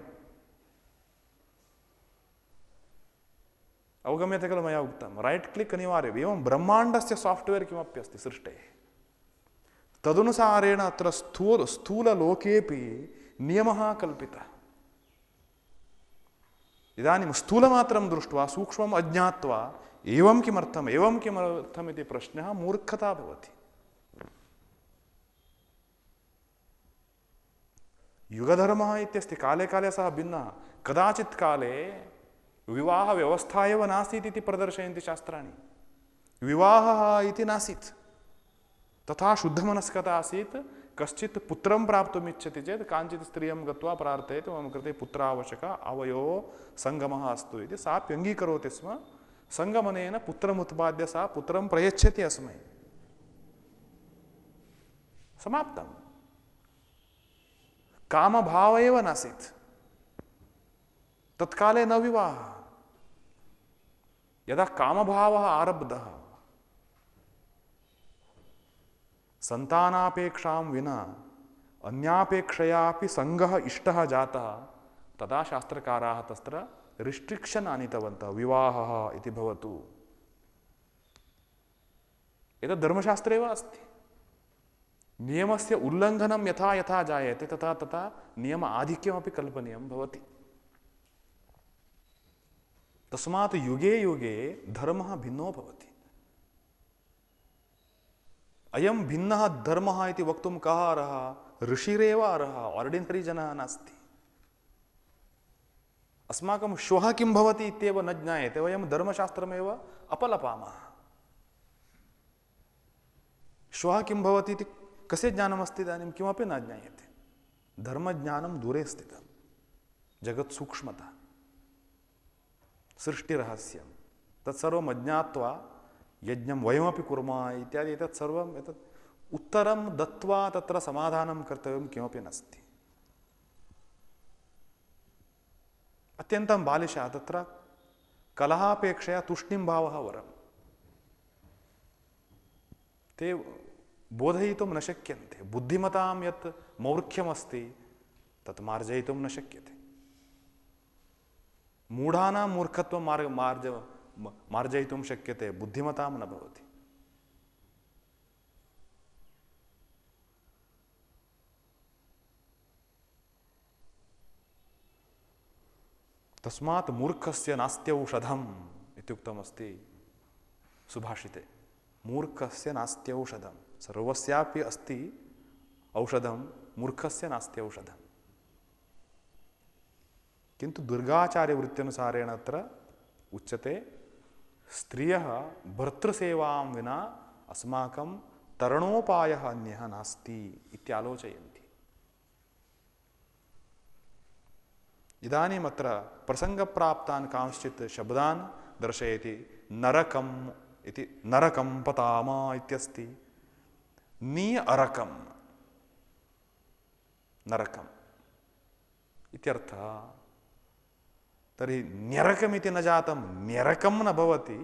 अवगम्यते खलु मया उक्तं? रैट् क्लिक् अनिवार्यम्। एवं ब्रह्माण्डस्य साफ्ट्वेर् किमपि अस्ति सृष्टेः। तदनुसारेण अत्र स्थूललोकेऽपि नियमः कल्पितः। इदानीं स्थूलमात्रं दृष्ट्वा सूक्ष्मम् अज्ञात्वा एवं किमर्थम् इति प्रश्नः मूर्खता भवति। युगधर्मः इत्यस्ति काले काले सः भिन्नः। कदाचित् काले विवाहव्यवस्था एव नासीत् इति प्रदर्शयन्ति शास्त्राणि। विवाहः इति नासीत्। तथा शुद्धमनस्कता आसीत्। कश्चित् पुत्रं प्राप्तुम् इच्छति चेत् काञ्चित् स्त्रियं गत्वा प्रार्थयति मम कृते पुत्र आवश्यकः आवयोः सङ्गमः अस्तु इति। सापि अङ्गीकरोति स्म। सङ्गमनेन पुत्रम् उत्पाद्य सा पुत्रं प्रयच्छति अस्मै। समाप्तम्। कामभाव एव नासीत्। तत्काले न विवाहः। यदा कामभावः आरब्धः सन्तानापेक्षां विना अन्यापेक्षयापि सङ्गः इष्टः जातः तदा शास्त्रकाराः तत्र रिस्ट्रिक्शन् आनीतवन्तः। विवाहः इति भवतु। एतत् धर्मशास्त्रे एव अस्ति। नियमस्य उल्लङ्घनं यथा यथा जायते तथा तथा नियम आधिक्यमपि कल्पनीयं भवति। तस्मात् युगे युगे धर्मः भिन्नो भवति। अयं भिन्नः धर्मः इति वक्तुं कः अर्हः? ऋषिरेव अर्हः। आर्डिनरी जनः नास्ति। अस्माकं श्वः किं भवति इत्येव न ज्ञायते। वयं धर्मशास्त्रमेव अपलपामः। श्वः किं भवति इति कस्य ज्ञानमस्ति इदानीं? किमपि न ज्ञायते। धर्मज्ञानं दूरे स्थितं। जगत् सूक्ष्मता सृष्टिरहस्यं तत्सर्वम् अज्ञात्वा यज्ञं वयमपि कुर्मः इत्यादि एतत् सर्वम् एतत् उत्तरं दत्वा तत्र समाधानं कर्तव्यं किमपि नास्ति। अत्यन्तं बालिशः। तत्र कलहापेक्षया तूष्णीं भावः वरम्। ते बोधयितुं न शक्यन्ते। बुद्धिमतां यत् मौर्ख्यमस्ति तत् मार्जयितुं न शक्यते। मूढानां मूर्खत्वं मार्जयितुं शक्यते। बुद्धिमतां न भवति। तस्मात् मूर्खस्य नास्त्यौषधम् इत्युक्तमस्ति सुभाषिते। मूर्खस्य नास्त्यौषधं, सर्वस्यापि अस्ति औषधं, मूर्खस्य नास्त्यौषधम्। किन्तु दुर्गाचार्यवृत्त्यनुसारेण अत्र उच्यते स्त्रियः भर्तृसेवां विना अस्माकं तरणोपायः अन्यः नास्ति इत्यालोचयन्ति। इदानीम् अत्र प्रसङ्गप्राप्तान् कांश्चित् शब्दान् दर्शयति। नरकम् इति, नरकं पताम इत्यस्ति। नी अरकं, नरकम् इत्यर्थः। तर्हि न्यरकमिति न जातं, न्यरकं न भवति।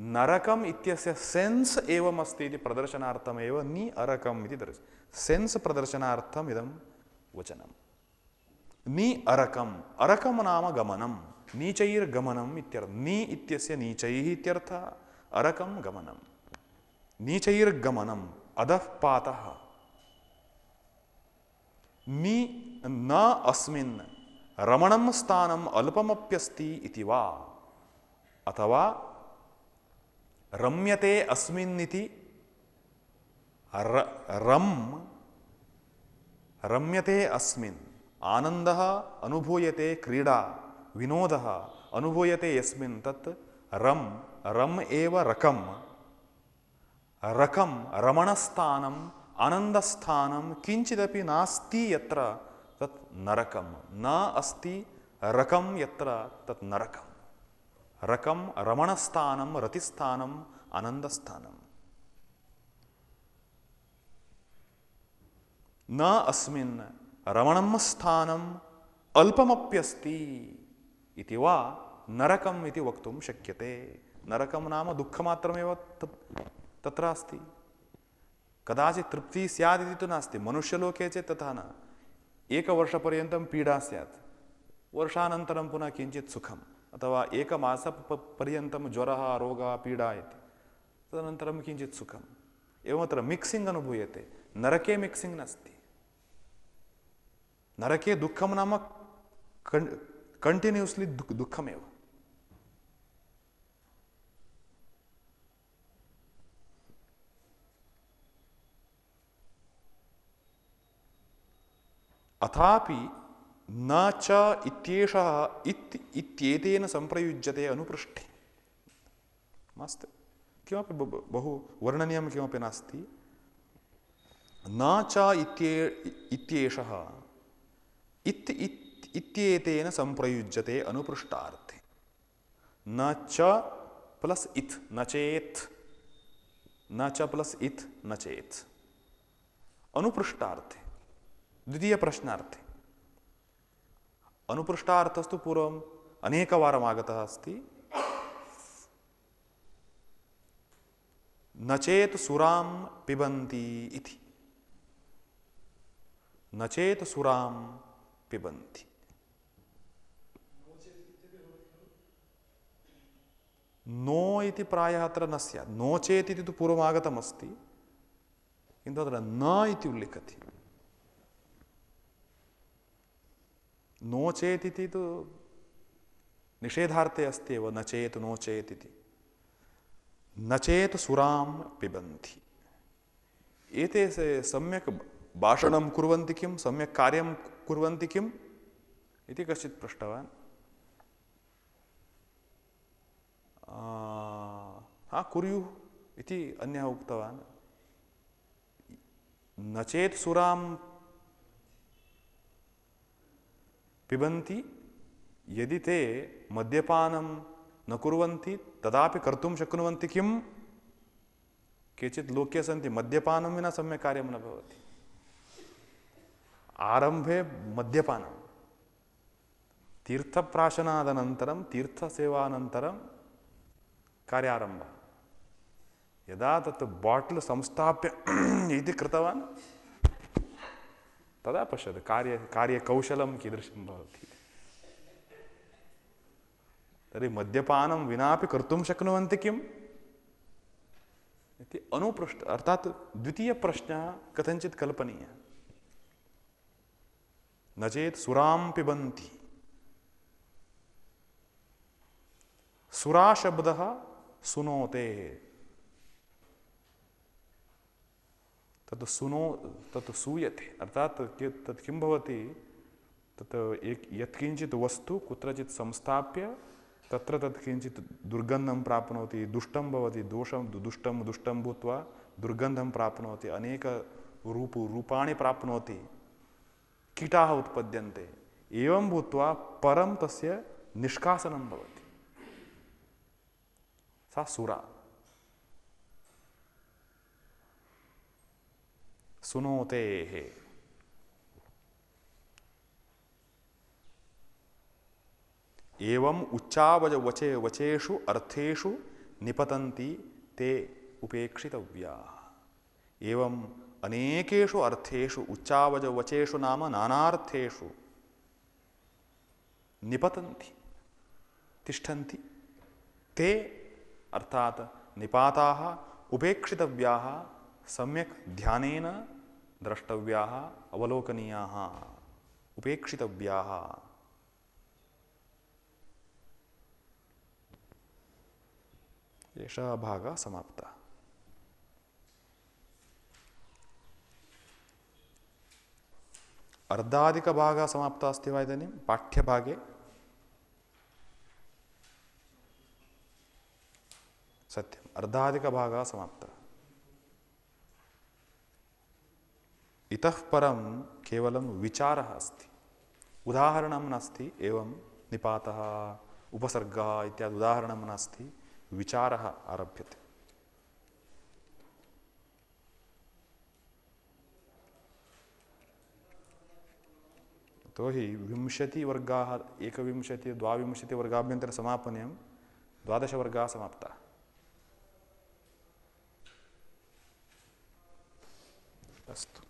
नरकम् इत्यस्य सेन्स् एवमस्ति इति प्रदर्शनार्थमेव नी अरकम् इति सेन्स् प्रदर्शनार्थम् इदं वचनं। नी अरकम्, अरकं नाम गमनं, नीचैर्गमनम् इत्यर्थः। नी इत्यस्य नीचैः इत्यर्थः, अरकं गमनं, नीचैर्गमनम्, अधः पातः। नी न अस्मिन् रमणं स्थानम् अल्पमप्यस्ति इति वा, अथवा रम्यते अस्मिन् इति रम्यते अस्मिन्, आनन्दः अनुभूयते, क्रीडा विनोदः अनुभूयते यस्मिन्, तत् रम् एव रकं। रकं रमणस्थानम् आनन्दस्थानं किञ्चिदपि नास्ति यत्र तत् नरकं। न अस्ति रकं यत्र तत् नरकं। रकं रमणस्थानं, रतिस्थानम्, आनन्दस्थानम्। न अस्मिन् रमणं स्थानम् अल्पमप्यस्ति इति वा नरकम् इति वक्तुं शक्यते। नरकं नाम दुःखमात्रमेव तत्र अस्ति। कदाचित् तृप्तिः स्यात् इति तु नास्ति। मनुष्यलोके चेत् तथा न। एकवर्षपर्यन्तं पीडा स्यात्, वर्षानन्तरं पुनः किञ्चित् सुखम्, अथवा एकमासपर्यन्तं ज्वरः, रोगः, पीडा इति, तदनन्तरं किञ्चित् सुखम्। एवमत्र मिक्सिङ्ग् अनुभूयते। नरके मिक्सिङ्ग् नास्ति। नरके दुःखं नाम कण्टिन्यूस्लि दुःखमेव। अथापि न च इत्येषः इत्येतेन सम्प्रयुज्यते अनुपृष्ठे। मास्तु किमपि बहु वर्णनीयं किमपि नास्ति। न च इत्येषः इत्येतेन सम्प्रयुज्यते अनुपृष्टार्थे। न च प्लस इत्, न चेत्, न च प्लस इत्, न चेत्, अनुपृष्टार्थे, द्वितीय प्रश्नार्थे। अनुपृष्टार्थस्तु पूर्वम् अनेकवारम् आगतः अस्ति। न चेत् सुरां पिबन्ति इति। न चेत् सुरां पिबन्ति। नो इति प्रायः अत्र न स्यात्। नो चेत् इति तु पूर्वम् आगतमस्ति, किन्तु अत्र न इति उल्लिखति। नो चेत् इति तु निषेधार्थे अस्ति एव। न चेत्, नो चेत् इति। न चेत् सुरां पिबन्ति। एते सम्यक् भाषणं कुर्वन्ति किं, सम्यक् कार्यं कुर्वन्ति किम् इति कश्चित् पृष्टवान्। कुर्युः इति अन्यः उक्तवान्। न चेत् सुरां पिबन्ति, यदि ते मद्यपानं न कुर्वन्ति तदापि कर्तुं शक्नुवन्ति किम्? केचित् लोके सन्ति मद्यपानं विना सम्यक् कार्यं न भवति। आरम्भे मद्यपानं, तीर्थप्राशनादनन्तरं, तीर्थसेवानन्तरं कार्यारम्भः। यदा तत् बाटल् संस्थाप्य इति कृतवान् तदा पश्यतु कार्यकौशलं कीदृशं भवति। तर्हि मद्यपानं विनापि कर्तुं शक्नुवन्ति किम् इति अनुपृष्ट, अर्थात् द्वितीयप्रश्नः कथञ्चित् कल्पनीयः। न चेत् सुरां पिबन्ति सुरा शब्दः सुनोते, तत् सूयते, अर्थात तत् किं भवति, तत् यत्किंचित् वस्तु कुत्रचित् संस्थाप्य तत्र तत् किंचित् दुर्गन्धं प्राप्नोति, दुष्टं भवति, दुष्टं भूत्वा दुर्गन्धं प्राप्नोति, अनेक रूपाणि प्राप्नोति, कीटाः उत्पद्यन्ते, एवं भूत्वा परं तस्य निष्कासनं भवति, सा सुरा। सुनोतेः, एवं वचेषु अर्थेषु निपतन्ति ते उपेक्षितव्याः। एवं अनेकेषु अर्थेषु वचेषु नाम नानार्थेषु निपतन्ति, तिष्ठन्ति, ते अर्थात निपाताः उपेक्षितव्याः, सम्यक् ध्यानेन द्रष्टव्याः, अवलोकनीयाः, उपेक्षितव्याः। एषः भागः समाप्तः। अर्धाधिकभागः समाप्तः अस्ति वा इदानीं पाठ्यभागे? सत्यम्, अर्धाधिकभागः समाप्तः। इतः परं केवलं विचारः अस्ति, उदाहरणं नास्ति। एवं निपातः, उपसर्गः इत्यादि उदाहरणं नास्ति, विचारः आरभ्यते। तो हि 20 वर्गाः, 21, 22 वर्गाभ्यन्तरे समापनीयं, 12 वर्गाः समाप्ताः। अस्तु।